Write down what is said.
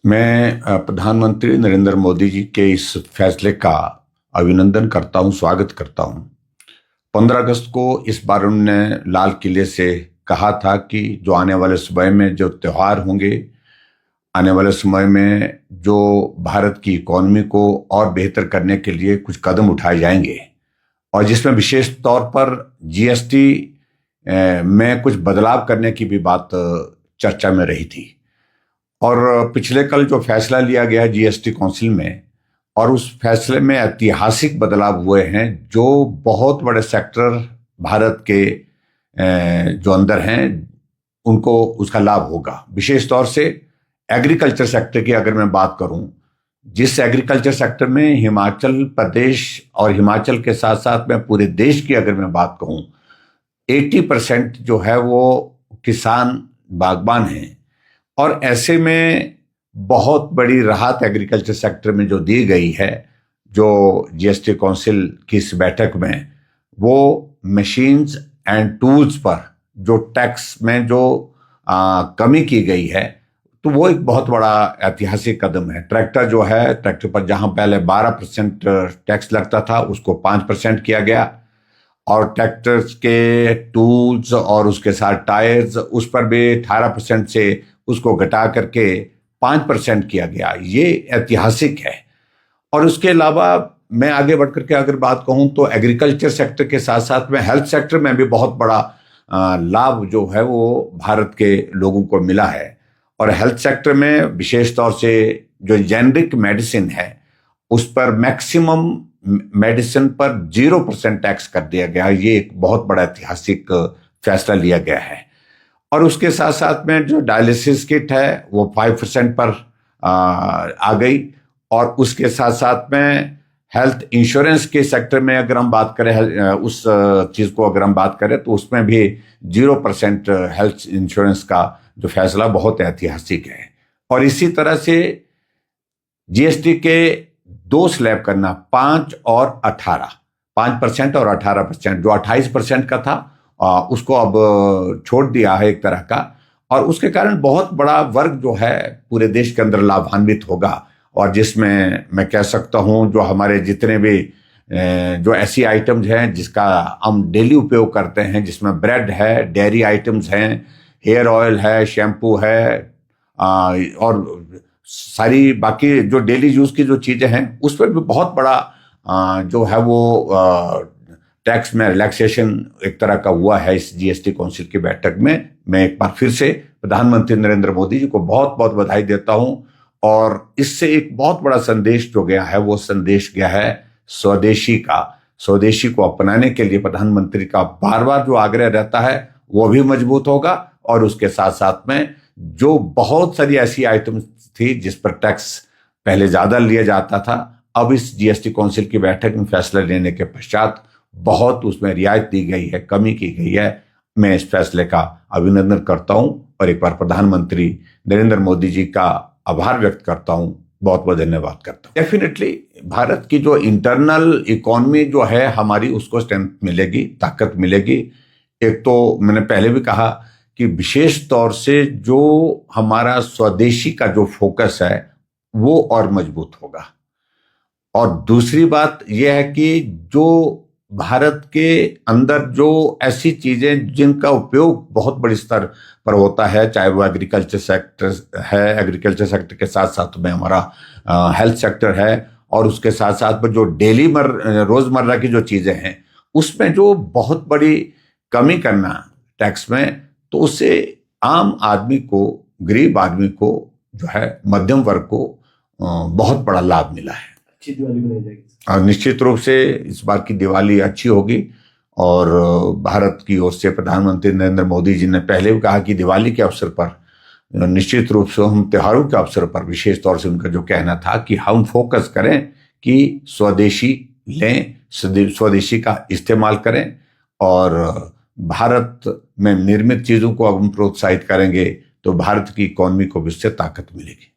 मैं प्रधानमंत्री नरेंद्र मोदी जी के इस फैसले का अभिनंदन करता हूं, स्वागत करता हूं। 15 अगस्त को इस बार उन्होंने लाल किले से कहा था कि जो आने वाले समय में जो त्योहार होंगे, आने वाले समय में जो भारत की इकोनॉमी को और बेहतर करने के लिए कुछ कदम उठाए जाएंगे, और जिसमें विशेष तौर पर जीएसटी में कुछ बदलाव करने की भी बात चर्चा में रही थी। और पिछले कल जो फैसला लिया गया जीएसटी काउंसिल में, और उस फैसले में ऐतिहासिक बदलाव हुए हैं। जो बहुत बड़े सेक्टर भारत के जो अंदर हैं उनको उसका लाभ होगा। विशेष तौर से एग्रीकल्चर सेक्टर की अगर मैं बात करूं, जिस एग्रीकल्चर सेक्टर में हिमाचल प्रदेश और हिमाचल के साथ साथ में पूरे देश की अगर मैं बात कहूं, 80% जो है वो किसान बागबान हैं। और ऐसे में बहुत बड़ी राहत एग्रीकल्चर सेक्टर में जो दी गई है, जो जीएसटी काउंसिल की इस बैठक में, वो मशीन्स एंड टूल्स पर जो टैक्स में जो कमी की गई है, तो वो एक बहुत बड़ा ऐतिहासिक कदम है। ट्रैक्टर जो है, ट्रैक्टर पर जहां पहले 12% टैक्स लगता था, उसको 5% किया गया। और ट्रैक्टर्स के टूल्स और उसके साथ टायर्स, उस पर भी 18% से उसको घटा करके 5% किया गया। ये ऐतिहासिक है। और उसके अलावा मैं आगे बढ़ करके अगर बात कहूं तो एग्रीकल्चर सेक्टर के साथ साथ में हेल्थ सेक्टर में भी बहुत बड़ा लाभ जो है वो भारत के लोगों को मिला है। और हेल्थ सेक्टर में विशेष तौर से जो जेनरिक मेडिसिन है, उस पर मैक्सिमम मेडिसिन पर 0% टैक्स कर दिया गया। ये एक बहुत बड़ा ऐतिहासिक फैसला लिया गया है। और उसके साथ साथ में जो डायलिसिस किट है वो 5% पर आ गई। और उसके साथ साथ में हेल्थ इंश्योरेंस के सेक्टर में अगर हम बात करें, उस चीज को अगर हम बात करें, तो उसमें भी 0% हेल्थ इंश्योरेंस का जो फैसला बहुत ऐतिहासिक है। और इसी तरह से जीएसटी के 2 स्लैब करना, 5 और 18, 5% और 18%, जो 28% का था उसको अब छोड़ दिया है एक तरह का। और उसके कारण बहुत बड़ा वर्ग जो है पूरे देश के अंदर लाभान्वित होगा। और जिसमें मैं कह सकता हूं, जो हमारे जितने भी जो ऐसी आइटम्स हैं जिसका हम डेली उपयोग करते हैं, जिसमें ब्रेड है, डेयरी आइटम्स हैं, हेयर ऑयल है, शैम्पू है, और सारी बाकी जो डेली यूज की जो चीजें हैं, उस पर भी बहुत बड़ा जो है वो टैक्स में रिलैक्सेशन एक तरह का हुआ है इस जीएसटी काउंसिल की बैठक में। मैं एक बार फिर से प्रधानमंत्री नरेंद्र मोदी जी को बहुत बहुत बधाई देता हूं। और इससे एक बहुत बड़ा संदेश जो गया है, वो संदेश गया है स्वदेशी का। स्वदेशी को अपनाने के लिए प्रधानमंत्री का बार बार जो आग्रह रहता है वो भी मजबूत होगा। और उसके साथ साथ में जो बहुत सारी ऐसी आइटम्स थी जिस पर टैक्स पहले ज्यादा लिया जाता था, अब इस जीएसटी काउंसिल की बैठक में फैसला लेने के पश्चात बहुत उसमें रियायत दी गई है, कमी की गई है। मैं इस फैसले का अभिनंदन करता हूं और एक बार प्रधानमंत्री नरेंद्र मोदी जी का आभार व्यक्त करता हूं, बहुत बहुत धन्यवाद करता हूं। डेफिनेटली भारत की जो इंटरनल इकोनॉमी जो है हमारी, उसको स्ट्रेंथ मिलेगी, ताकत मिलेगी। एक तो मैंने पहले भी कहा कि विशेष तौर से जो हमारा स्वदेशी का जो फोकस है वो और मजबूत होगा। और दूसरी बात यह है कि जो भारत के अंदर जो ऐसी चीजें जिनका उपयोग बहुत बड़े स्तर पर होता है, चाहे वो एग्रीकल्चर सेक्टर है, एग्रीकल्चर सेक्टर के साथ साथ में हमारा हेल्थ सेक्टर है, और उसके साथ साथ में जो डेली रोजमर्रा की जो चीजें हैं, उसमें जो बहुत बड़ी कमी करना टैक्स में, तो उससे आम आदमी को, गरीब आदमी को जो है, मध्यम वर्ग को बहुत बड़ा लाभ मिला है। अच्छी दिवाली मनाई जाएगी। और निश्चित रूप से इस बार की दिवाली अच्छी होगी। और भारत की ओर से प्रधानमंत्री नरेंद्र मोदी जी ने पहले भी कहा कि दिवाली के अवसर पर, निश्चित रूप से हम त्योहारों के अवसर पर, विशेष तौर से उनका जो कहना था कि हम फोकस करें कि स्वदेशी लें, स्वदेशी का इस्तेमाल करें, और भारत में निर्मित चीजों को हम प्रोत्साहित करेंगे तो भारत की इकोनॉमी को भी इससे ताकत मिलेगी।